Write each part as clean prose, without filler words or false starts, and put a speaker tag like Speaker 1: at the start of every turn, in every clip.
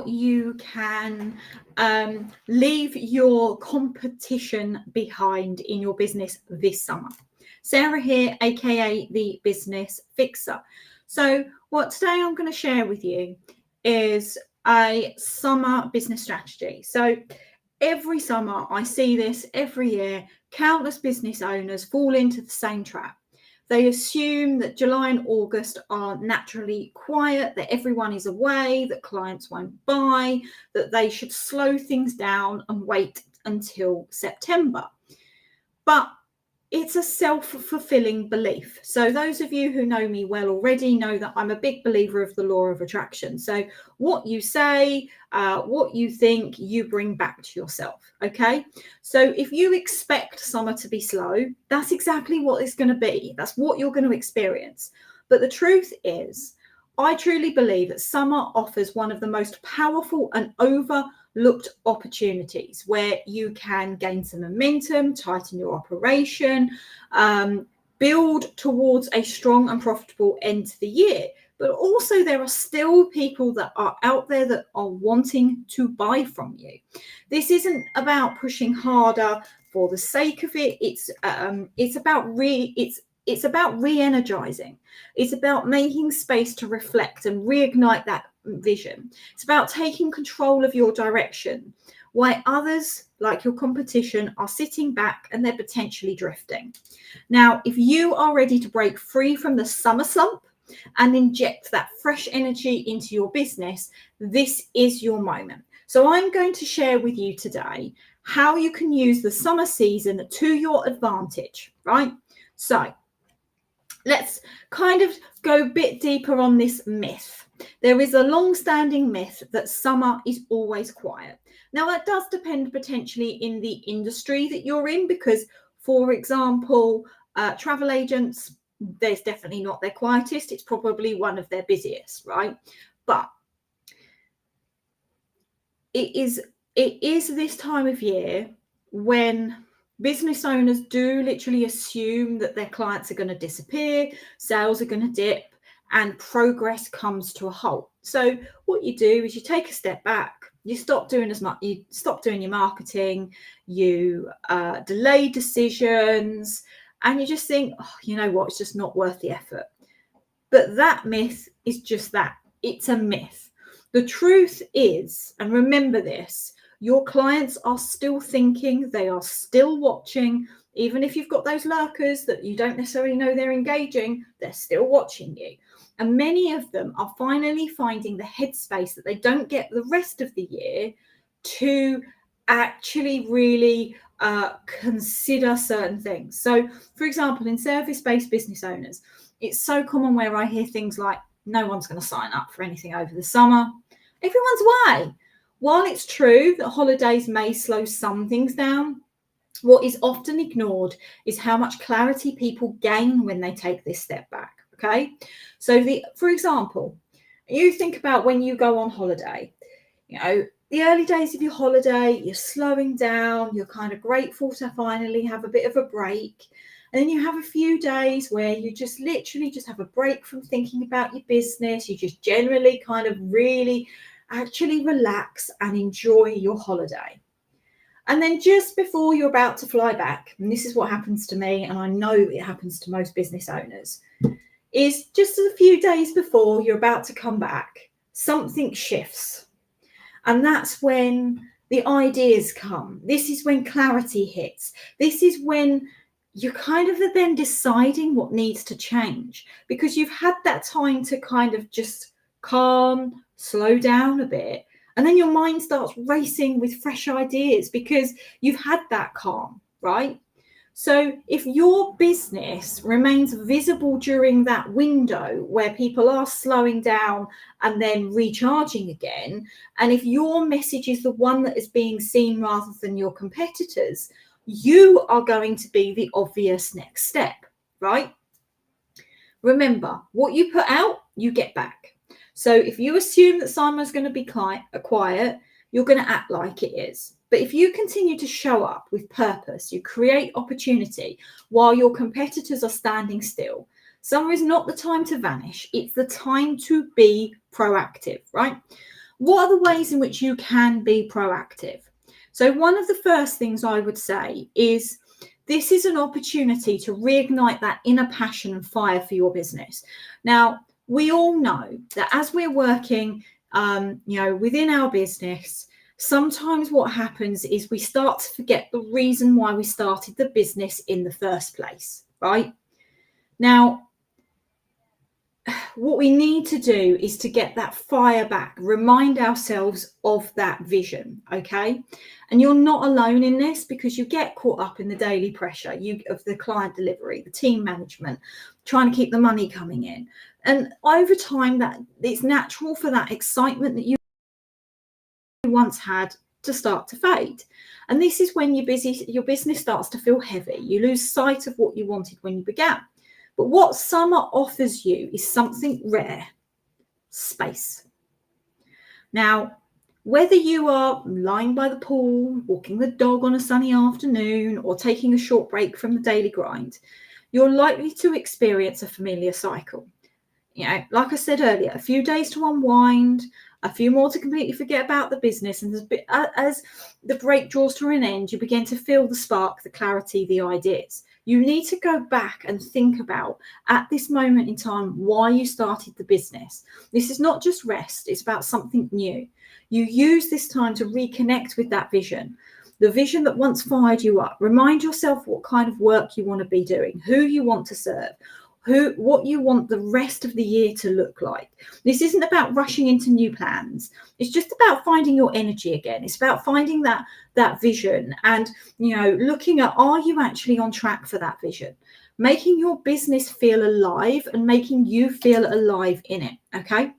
Speaker 1: how you can leave your competition behind in your business this summer. Sarah here, aka the Business Fixer. So what today I'm going to share with you is a summer business strategy. So every summer I see this every year. Countless business owners fall into the same trap. They assume that July and August are naturally quiet, that everyone is away, that clients won't buy, that they should slow things down and wait until September. But it's a self-fulfilling belief. So those of you who know me well already know that I'm a big believer of the law of attraction. So what you say, what you think, you bring back to yourself. Okay. So if you expect summer to be slow, that's exactly what it's going to be. That's what you're going to experience. But the truth is, I truly believe that summer offers one of the most powerful and overlooked opportunities where you can gain some momentum, tighten your operation, build towards a strong and profitable end to the year. But also there are still people that are out there that are wanting to buy from you. This isn't about pushing harder for the sake of it. It's about re-energizing. It's about making space to reflect and reignite that vision. It's about taking control of your direction, while others, like your competition, are sitting back and they're potentially drifting. Now, if you are ready to break free from the summer slump and inject that fresh energy into your business, this is your moment. So I'm going to share with you today how you can use the summer season to your advantage, right? So let's kind of go a bit deeper on this myth. There is a long-standing myth that summer is always quiet. Now, that does depend potentially in the industry that you're in, because, for example, travel agents, there's definitely not their quietest. It's probably one of their busiest, right? But it is this time of year when business owners do literally assume that their clients are going to disappear, sales are going to dip, and progress comes to a halt. So what you do is you take a step back, you stop doing as much, you stop doing your marketing, you delay decisions, and you just think, oh, you know what, it's just not worth the effort. But that myth is just that. It's a myth. The truth is, and remember this, your clients are still thinking, they are still watching. Even if you've got those lurkers that you don't necessarily know they're engaging, they're still watching you. And many of them are finally finding the headspace that they don't get the rest of the year to actually really consider certain things. So, for example, in service-based business owners, it's so common where I hear things like, no one's going to sign up for anything over the summer. Everyone's away. While it's true that holidays may slow some things down, what is often ignored is how much clarity people gain when they take this step back. Okay, so for example, you think about when you go on holiday, you know, the early days of your holiday, you're slowing down, you're kind of grateful to finally have a bit of a break. And then you have a few days where you just literally just have a break from thinking about your business. You just generally kind of really actually relax and enjoy your holiday. And then just before you're about to fly back, and this is what happens to me, and I know it happens to most business owners, is just a few days before you're about to come back, something shifts. And that's when the ideas come. This is when clarity hits. This is when you're kind of then deciding what needs to change, because you've had that time to kind of just calm, slow down a bit. And then your mind starts racing with fresh ideas because you've had that calm, right? So if your business remains visible during that window where people are slowing down and then recharging again, and if your message is the one that is being seen rather than your competitors, you are going to be the obvious next step, right? Remember, what you put out, you get back. So if you assume that summer's going to be quiet, you're going to act like it is. But if you continue to show up with purpose, you create opportunity while your competitors are standing still. Summer is not the time to vanish. It's the time to be proactive, right? What are the ways in which you can be proactive? So one of the first things I would say is this is an opportunity to reignite that inner passion and fire for your business. Now, we all know that as we're working, within our business, sometimes what happens is we start to forget the reason why we started the business in the first place, right? Now, what we need to do is to get that fire back, remind ourselves of that vision, okay? And you're not alone in this, because you get caught up in the daily pressure of the client delivery, the team management, trying to keep the money coming in. And over time, that it's natural for that excitement that you once had to start to fade. And this is when your business starts to feel heavy. You lose sight of what you wanted when you began. But what summer offers you is something rare: space. Now, whether you are lying by the pool, walking the dog on a sunny afternoon, or taking a short break from the daily grind, you're likely to experience a familiar cycle. Like I said earlier, a few days to unwind, a few more to completely forget about the business. And as the break draws to an end, you begin to feel the spark, the clarity, the ideas. You need to go back and think about, at this moment in time, why you started the business. This is not just rest, it's about something new. You use this time to reconnect with that vision, the vision that once fired you up. Remind yourself what kind of work you want to be doing, who you want to serve, what you want the rest of the year to look like. This isn't about rushing into new plans. It's just about finding your energy again. It's about finding that vision and, looking at, are you actually on track for that vision? Making your business feel alive and making you feel alive in it, okay?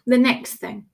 Speaker 1: The next thing.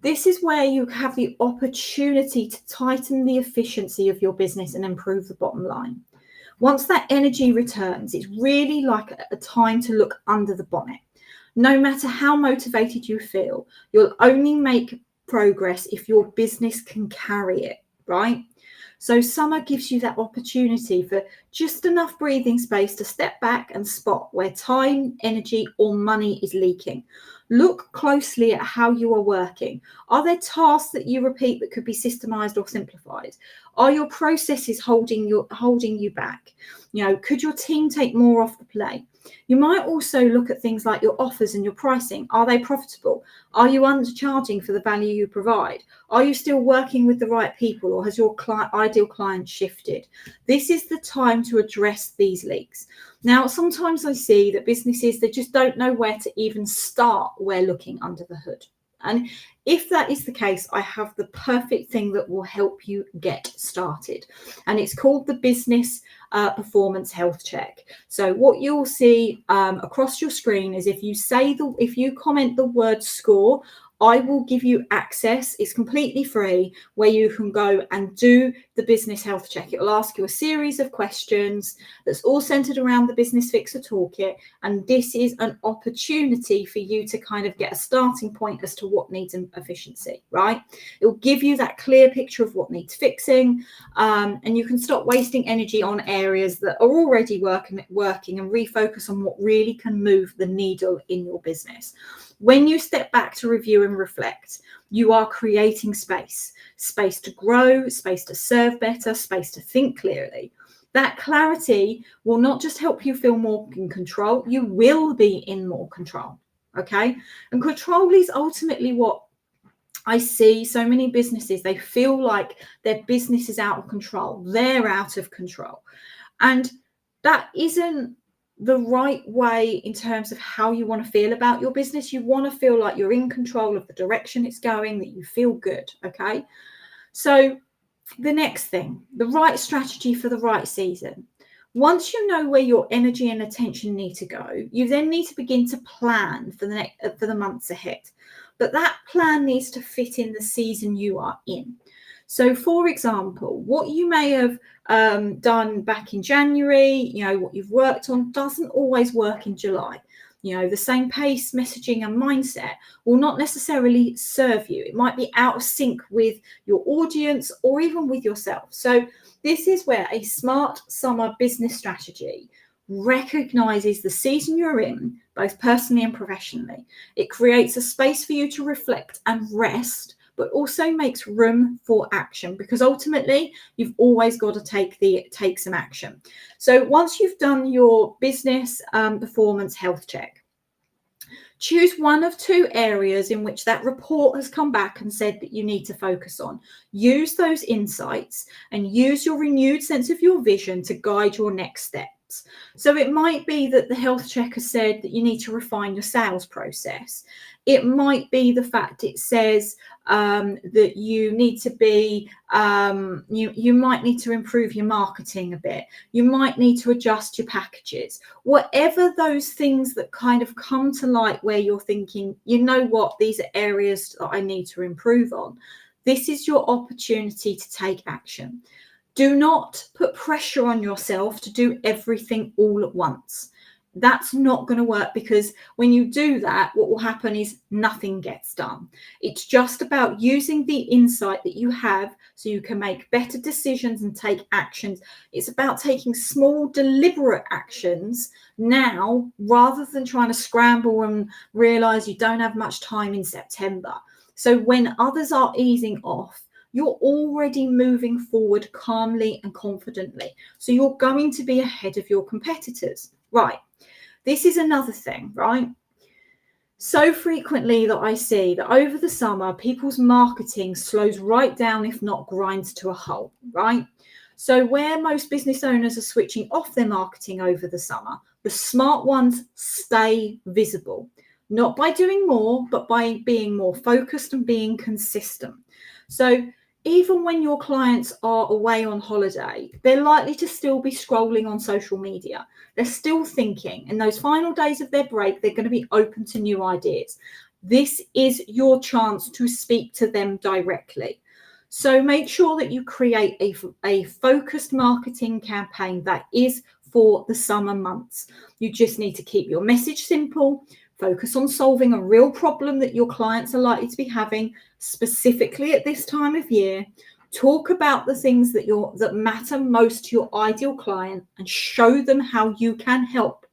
Speaker 1: This is where you have the opportunity to tighten the efficiency of your business and improve the bottom line. Once that energy returns, it's really like a time to look under the bonnet. No matter how motivated you feel, you'll only make progress if your business can carry it, right? So summer gives you that opportunity for just enough breathing space to step back and spot where time, energy, or money is leaking. Look closely at how you are working. Are there tasks that you repeat that could be systemized or simplified? Are your processes holding you back? Could your team take more off the plate? You might also look at things like your offers and your pricing. Are they profitable? Are you undercharging for the value you provide? Are you still working with the right people, or has your ideal client shifted? This is the time to address these leaks. Now, sometimes I see that businesses, they just don't know where to even start where looking under the hood. And if that is the case, I have the perfect thing that will help you get started. And it's called the Business Performance Health Check. So what you'll see across your screen is if you comment the word score, I will give you access. It's completely free, where you can go and do the business health check. It will ask you a series of questions that's all centered around the Business Fixer Toolkit. And this is an opportunity for you to kind of get a starting point as to what needs efficiency, right? It will give you that clear picture of what needs fixing. And you can stop wasting energy on areas that are already working and refocus on what really can move the needle in your business. When you step back to review and reflect, you are creating space to grow, space to serve better, space to think clearly. That clarity will not just help you feel more in control, you will be in more control, okay? And control is ultimately what I see so many businesses, they feel like their business is out of control. They're out of control. And that isn't the right way in terms of how you want to feel about your business. You want to feel like you're in control of the direction it's going, that you feel good, okay? So the next thing, the right strategy for the right season. Once you know where your energy and attention need to go, you then need to begin to plan for the months ahead. But that plan needs to fit in the season you are in. So, for example, what you may have done back in January, what you've worked on doesn't always work in July. The same pace, messaging, and mindset will not necessarily serve you. It might be out of sync with your audience or even with yourself. So this is where a smart summer business strategy recognizes the season you're in, both personally and professionally. It creates a space for you to reflect and rest, but also makes room for action, because ultimately you've always got to take some action. So once you've done your business performance health check, choose one of two areas in which that report has come back and said that you need to focus on. Use those insights and use your renewed sense of your vision to guide your next steps. So it might be that the health check has said that you need to refine your sales process. It might be the fact it says that you need to be, you might need to improve your marketing a bit. You might need to adjust your packages. Whatever those things that kind of come to light where you're thinking, you know what, these are areas that I need to improve on. This is your opportunity to take action. Do not put pressure on yourself to do everything all at once. That's not going to work, because when you do that, what will happen is nothing gets done. It's just about using the insight that you have so you can make better decisions and take actions. It's about taking small, deliberate actions now, rather than trying to scramble and realize you don't have much time in September. So when others are easing off, you're already moving forward calmly and confidently. So you're going to be ahead of your competitors. Right. This is another thing, right? So frequently that I see that over the summer, people's marketing slows right down, if not grinds to a halt, right? So where most business owners are switching off their marketing over the summer, the smart ones stay visible, not by doing more, but by being more focused and being consistent. So even when your clients are away on holiday, they're likely to still be scrolling on social media. They're still thinking. In those final days of their break, they're going to be open to new ideas. This is your chance to speak to them directly. So make sure that you create a focused marketing campaign that is for the summer months. You just need to keep your message simple. Focus on solving a real problem that your clients are likely to be having specifically at this time of year. Talk about the things that matter most to your ideal client and show them how you can help.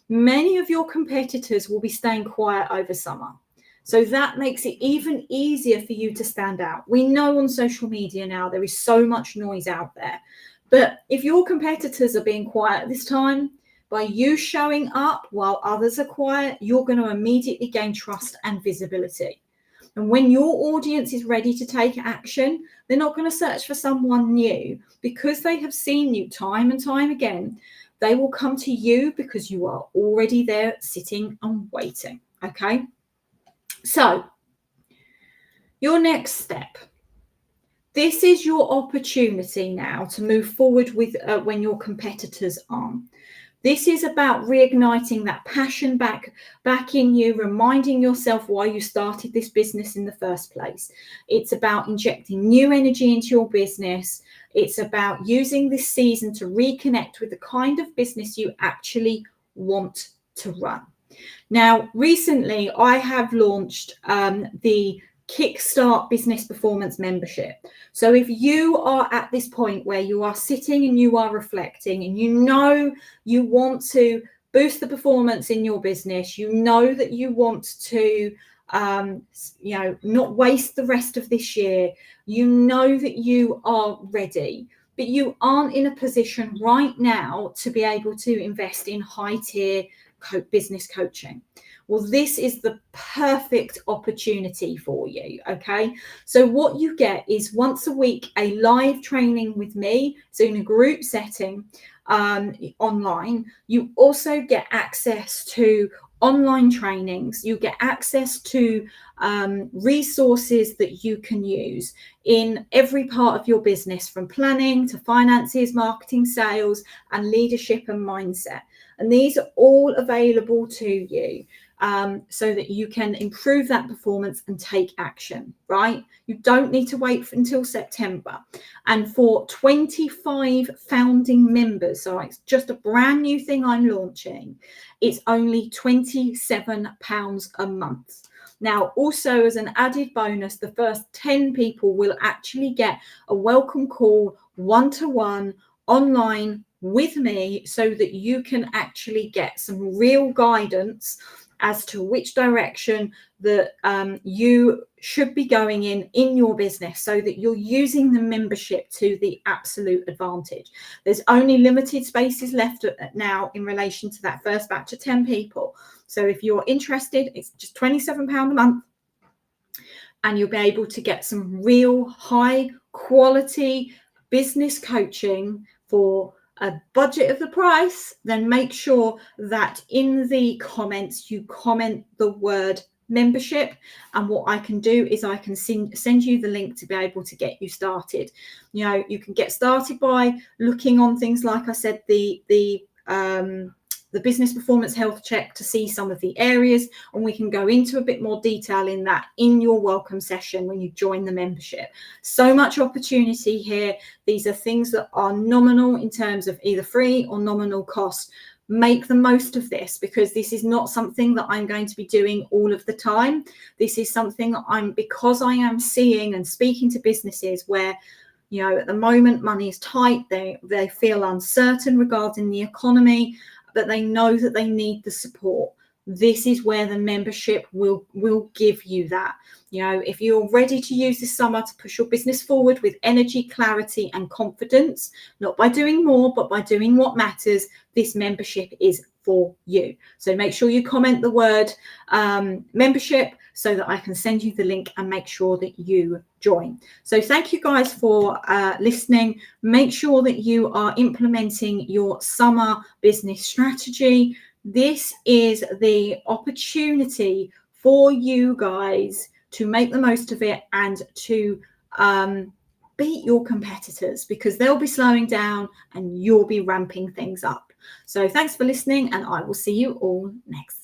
Speaker 1: Many of your competitors will be staying quiet over summer, so that makes it even easier for you to stand out. We know on social media now there is so much noise out there, but if your competitors are being quiet this time, by you showing up while others are quiet, you're going to immediately gain trust and visibility. And when your audience is ready to take action, they're not going to search for someone new, because they have seen you time and time again. They will come to you because you are already there sitting and waiting. Okay. So your next step. This is your opportunity now to move forward with when your competitors aren't. This is about reigniting that passion back in you, reminding yourself why you started this business in the first place. It's about injecting new energy into your business. It's about using this season to reconnect with the kind of business you actually want to run. Now, recently, I have launched the Kickstart Business Performance membership. So if you are at this point where you are sitting and you are reflecting and you know you want to boost the performance in your business, you know that you want to not waste the rest of this year, you know that you are ready, but you aren't in a position right now to be able to invest in high tier business coaching. Well, this is the perfect opportunity for you. Okay. So what you get is once a week, a live training with me. So in a group setting online, you also get access to online trainings. You get access to resources that you can use in every part of your business, from planning to finances, marketing, sales, and leadership and mindset. And these are all available to you so that you can improve that performance and take action, right? You don't need to wait until September. And for 25 founding members, so it's just a brand new thing I'm launching, it's only £27 a month. Now, also as an added bonus, the first 10 people will actually get a welcome call, one-to-one, online with me so that you can actually get some real guidance as to which direction that you should be going in your business, so that you're using the membership to the absolute advantage. There's only limited spaces left now in relation to that first batch of 10 people. So if you're interested, it's just £27 a month, and you'll be able to get some real high quality business coaching for a budget of the price. Then make sure that in the comments you comment the word membership, and what I can do is I can send you the link to be able to get you started. You know, you can get started by looking on things like I said, the business performance health check, to see some of the areas, and we can go into a bit more detail in that in your welcome session when you join the membership. So much opportunity here. These are things that are nominal in terms of either free or nominal cost. Make the most of this, because this is not something that I'm going to be doing all of the time. This is something that because I am seeing and speaking to businesses where, you know, at the moment money is tight, they feel uncertain regarding the economy, but they know that they need the support. This is where the membership will give you that. You know, if you're ready to use this summer to push your business forward with energy, clarity, and confidence, not by doing more, but by doing what matters, this membership is for you. So make sure you comment the word membership so that I can send you the link and make sure that you join. So thank you guys for listening. Make sure that you are implementing your summer business strategy. This is the opportunity for you guys to make the most of it and to beat your competitors, because they'll be slowing down and you'll be ramping things up. So thanks for listening, and I will see you all next